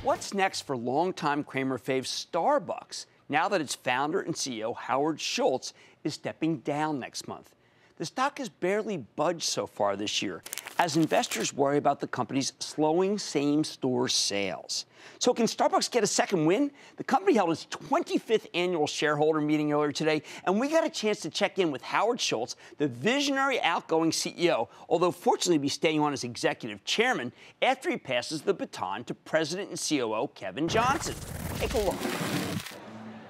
What's next for longtime Cramer fave Starbucks now that its founder and CEO, Howard Schultz, is stepping down next month? The stock has barely budged so far this year as investors worry about the company's slowing same-store sales. So can Starbucks get a second win? The company held its 25th annual shareholder meeting earlier today, and we got a chance to check in with Howard Schultz, the visionary outgoing CEO, although fortunately he'll be staying on as executive chairman after he passes the baton to President and COO Kevin Johnson. Take a look.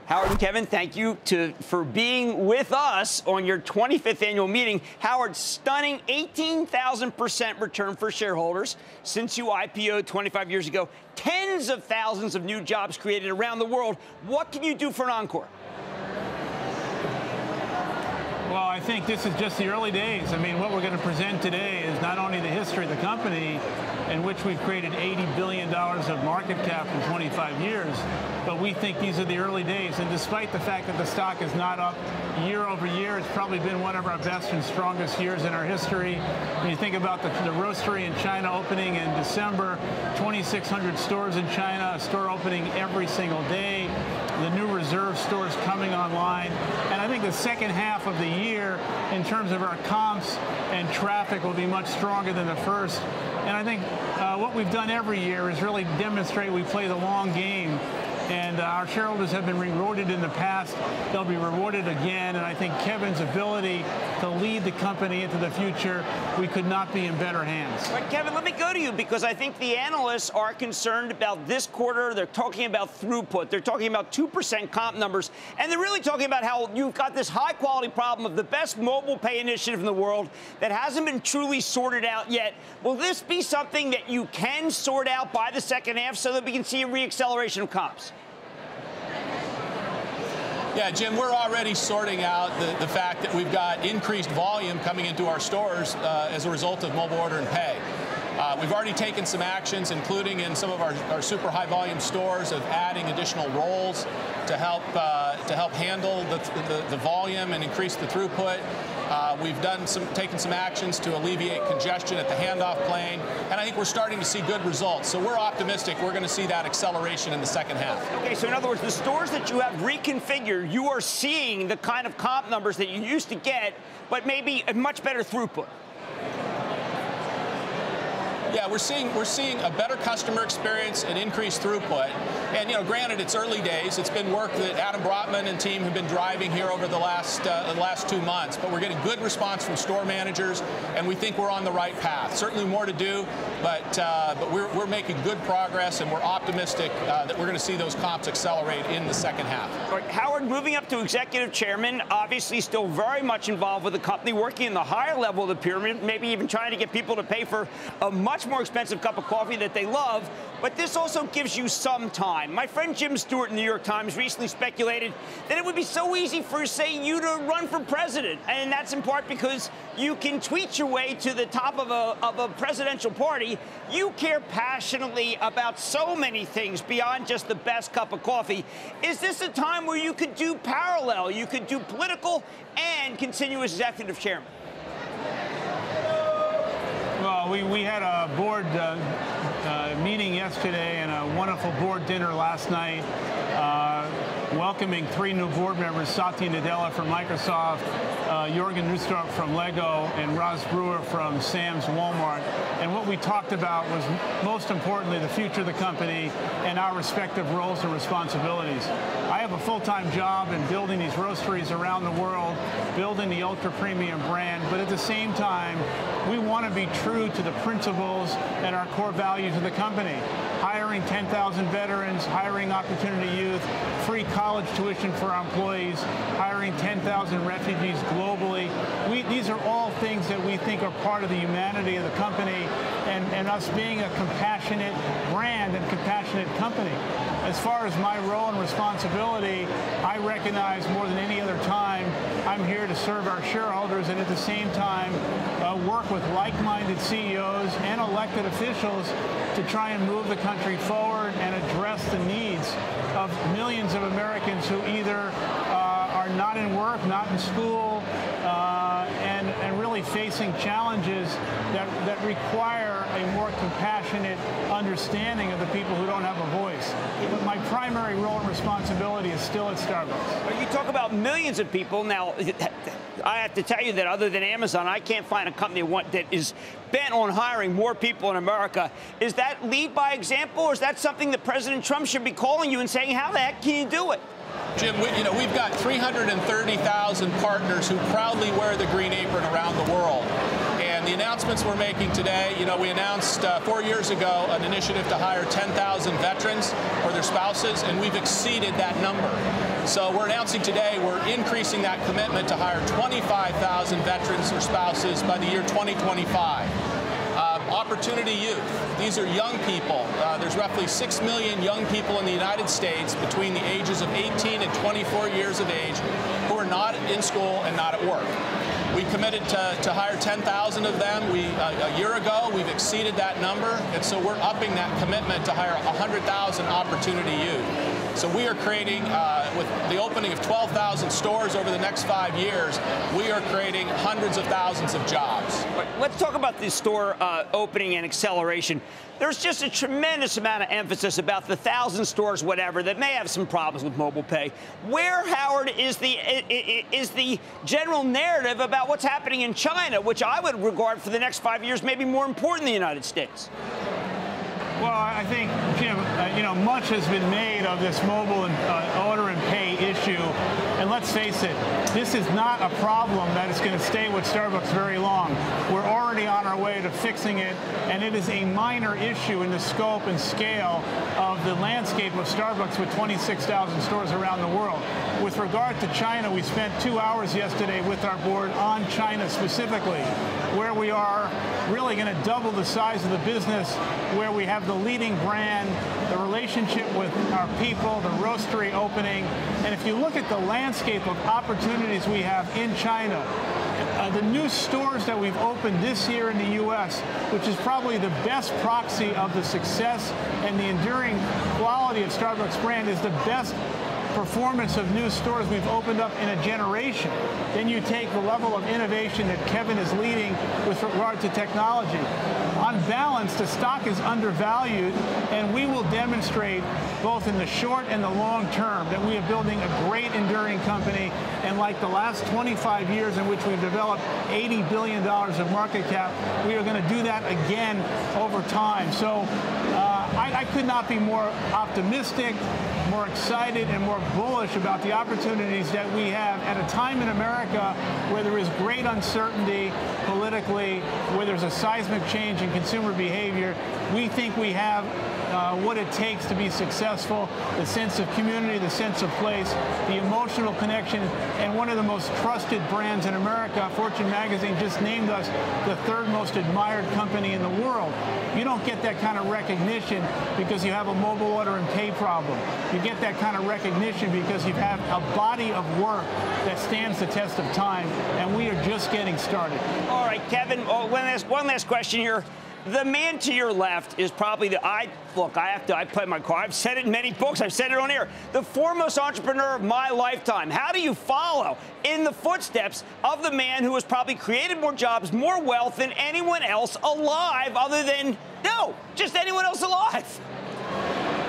Howard and Kevin, thank you for being with us on your 25th annual meeting. Howard, stunning 18,000% return for shareholders since you IPO'd 25 years ago. Tens of thousands of new jobs created around the world. What can you do for an encore? Well, I think this is just the early days. I mean, what we're going to present today is not only the history of the company, in which we've created $80 billion of market cap in 25 years, but we think these are the early days. And despite the fact that the stock is not up year over year, it's probably been one of our best and strongest years in our history. When you think about the roastery in China opening in December, 2,600 stores in China, a store opening every single day, the new reserve stores coming online. And I think the second half of the year, in terms of our comps and traffic, will be much stronger than the first. And I think what we've done every year is really demonstrate we play the long game. And our shareholders have been rewarded in the past. They'll be rewarded again. And I think Kevin's ability to lead the company into the future, we could not be in better hands. But Kevin, let me go to you, because I think the analysts are concerned about this quarter. They're talking about throughput. They're talking about 2% comp numbers. And they're really talking about how you've got this high-quality problem of the best mobile pay initiative in the world that hasn't been truly sorted out yet. Will this be something that you can sort out by the second half so that we can see a re-acceleration of comps? Yeah, Jim, we're already sorting out the fact that we've got increased volume coming into our stores as a result of mobile order and pay. We've already taken some actions, including in some of our super high volume stores, of adding additional roles to help handle the volume and increase the throughput. We've taken some actions to alleviate congestion at the handoff plane, and I think we're starting to see good results. So we're optimistic we're going to see that acceleration in the second half. Okay, so in other words, the stores that you have reconfigured, you are seeing the kind of comp numbers that you used to get, but maybe a much better throughput. Yeah, we're seeing a better customer experience and increased throughput. And, granted, it's early days. It's been work that Adam Brotman and team have been driving here over the last 2 months. But we're getting good response from store managers, and we think we're on the right path. Certainly more to do, but we're making good progress, and we're optimistic that we're going to see those comps accelerate in the second half. All right, Howard, moving up to executive chairman, obviously still very much involved with the company, working in the higher level of the pyramid, maybe even trying to get people to pay for a much more expensive cup of coffee that they love, but this also gives you some time. My friend Jim Stewart in the New York Times recently speculated that it would be so easy for, say, you to run for president, and that's in part because you can tweet your way to the top of a presidential party. You care passionately about so many things beyond just the best cup of coffee. Is this a time where you could do parallel? You could do political and continue as executive chairman? Well, we had a board meeting yesterday and a wonderful board dinner last night, welcoming 3 new board members: Satya Nadella from Microsoft, Jorgen Nussdorf from Lego, and Roz Brewer from Sam's Walmart. And what we talked about was, most importantly, the future of the company and our respective roles and responsibilities. I have a full-time job in building these roasteries around the world, building the ultra-premium brand, but at the same time, we want to be true to the principles and our core values of the company. Hiring 10,000 veterans, hiring opportunity youth, free college tuition for our employees, hiring 10,000 refugees globally. These are all things that we think are part of the humanity of the company, and us being a compassionate brand and compassionate company. As far as my role and responsibility, I recognize more than any other time I'm here to serve our shareholders and at the same time work with like-minded CEOs and elected officials to try and move the country forward and address the needs of millions of Americans who either are not in work, not in school, and really really facing challenges that require a more compassionate understanding of the people who don't have a voice. But my primary role and responsibility is still at Starbucks. But you talk about millions of people. Now, I have to tell you that other than Amazon, I can't find a company that is bent on hiring more people in America. Is that lead by example, or is that something that President Trump should be calling you and saying, how the heck can you do it? Jim, we've got 330,000 partners who proudly wear the green apron around the world. And the announcements we're making today, we announced 4 years ago an initiative to hire 10,000 veterans or their spouses, and we've exceeded that number. So we're announcing today we're increasing that commitment to hire 25,000 veterans or spouses by the year 2025. Opportunity youth. These are young people. There's roughly 6 million young people in the United States between the ages of 18 and 24 years of age who are not in school and not at work. We committed to hire 10,000 of them. A year ago, we've exceeded that number, and so we're upping that commitment to hire 100,000 opportunity youth. So we are creating, with the opening of 12,000 stores over the next 5 years, we are creating hundreds of thousands of jobs. Let's talk about the store opening and acceleration. There's just a tremendous amount of emphasis about the 1,000 stores, whatever, that may have some problems with mobile pay. Where, Howard, is the general narrative about what's happening in China, which I would regard for the next 5 years maybe more important than the United States? Well, I think, Jim, much has been made of this mobile and order and pay issue. And let's face it, this is not a problem that is going to stay with Starbucks very long. We're already on our way to fixing it, and it is a minor issue in the scope and scale of the landscape of Starbucks with 26,000 stores around the world. With regard to China, we spent 2 hours yesterday with our board on China specifically, where we are really going to double the size of the business, where we have the leading brand, the relationship with our people, the roastery opening. And if you look at the landscape of opportunities we have in China, the new stores that we've opened this year in the U.S., which is probably the best proxy of the success and the enduring quality of Starbucks brand, is the best performance of new stores we've opened up in a generation. Then you take the level of innovation that Kevin is leading with regard to technology. On balance, the stock is undervalued, and we will demonstrate both in the short and the long term that we are building a great enduring company. And like the last 25 years in which we've developed $80 billion of market cap, we are going to do that again over time. So I could not be more optimistic, more excited, and more bullish about the opportunities that we have at a time in America where there is great uncertainty politically, where there's a seismic change in consumer behavior. We think we have what it takes to be successful, the sense of community, the sense of place, the emotional connection, and one of the most trusted brands in America. Fortune magazine just named us the 3rd most admired company in the world. You don't get that kind of recognition because you have a mobile order and pay problem. You get that kind of recognition because you have a body of work that stands the test of time, and we are just getting started. All right, Kevin, one last question here. The man to your left is probably I play my card. I've said it in many books. I've said it on air. The foremost entrepreneur of my lifetime. How do you follow in the footsteps of the man who has probably created more jobs, more wealth than anyone else alive just anyone else alive?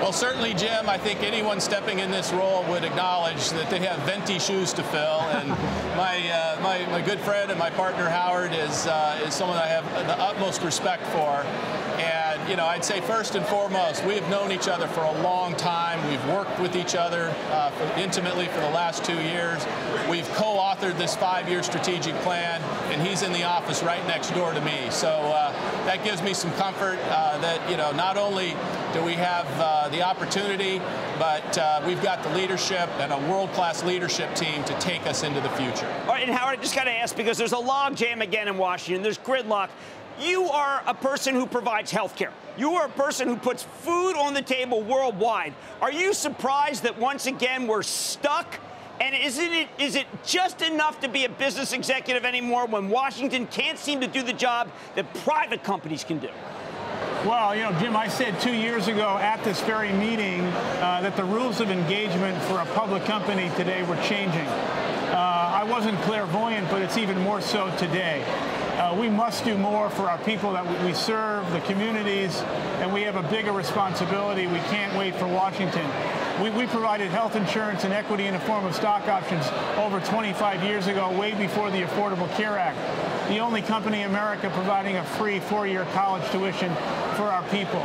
Well, certainly, Jim, I think anyone stepping in this role would acknowledge that they have venti shoes to fill. And my good friend and my partner, Howard, is someone I have the utmost respect for. And, I'd say first and foremost, we have known each other for a long time. We've worked with each other intimately for the last 2 years. We've co-authored this 5-year strategic plan, and he's in the office right next door to me. So that gives me some comfort that, not only do we have the opportunity, but we've got the leadership and a world-class leadership team to take us into the future. All right, and Howard, I just got to ask, because there's a log jam again in Washington. There's gridlock. You are a person who provides health care. You are a person who puts food on the table worldwide. Are you surprised that once again we're stuck? And is it just enough to be a business executive anymore when Washington can't seem to do the job that private companies can do? Well, Jim, I said 2 years ago at this very meeting that the rules of engagement for a public company today were changing. I wasn't clairvoyant, but it's even more so today. we must do more for our people that we serve, the communities, and we have a bigger responsibility. We can't wait for Washington. We provided health insurance and equity in the form of stock options over 25 years ago, way before the Affordable Care Act. The only company in America providing a free 4-year college tuition for our people.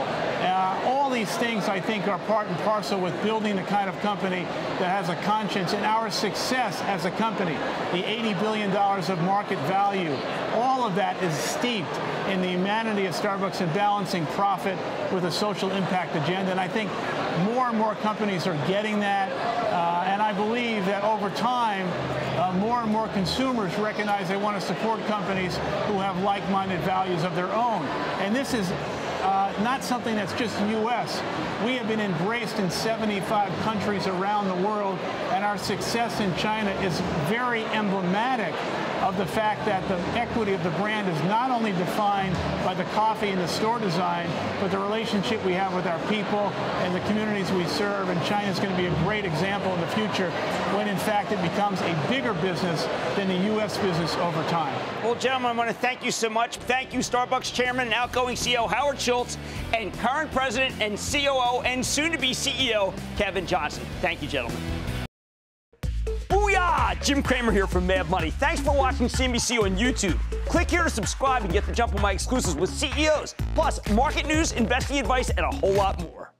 All these things, I think, are part and parcel with building the kind of company that has a conscience. And our success as a company, the $80 billion of market value, all of that is steeped in the humanity of Starbucks and balancing profit with a social impact agenda. And I think more and more companies are getting that. And I believe that over time, more and more consumers recognize they want to support companies who have like-minded values of their own. And this is not something that's just U.S. We have been embraced in 75 countries around the world, and our success in China is very emblematic of the fact that the equity of the brand is not only defined by the coffee and the store design, but the relationship we have with our people and the communities we serve. And China is going to be a great example in the future when, in fact, it becomes a bigger business than the U.S. business over time. Well, gentlemen, I want to thank you so much. Thank you, Starbucks Chairman and outgoing CEO Howard Schultz, and current President and COO and soon-to-be CEO Kevin Johnson. Thank you, gentlemen. Booyah! Jim Cramer here from Mad Money. Thanks for watching CNBC on YouTube. Click here to subscribe and get the jump on my exclusives with CEOs, plus market news, investing advice, and a whole lot more.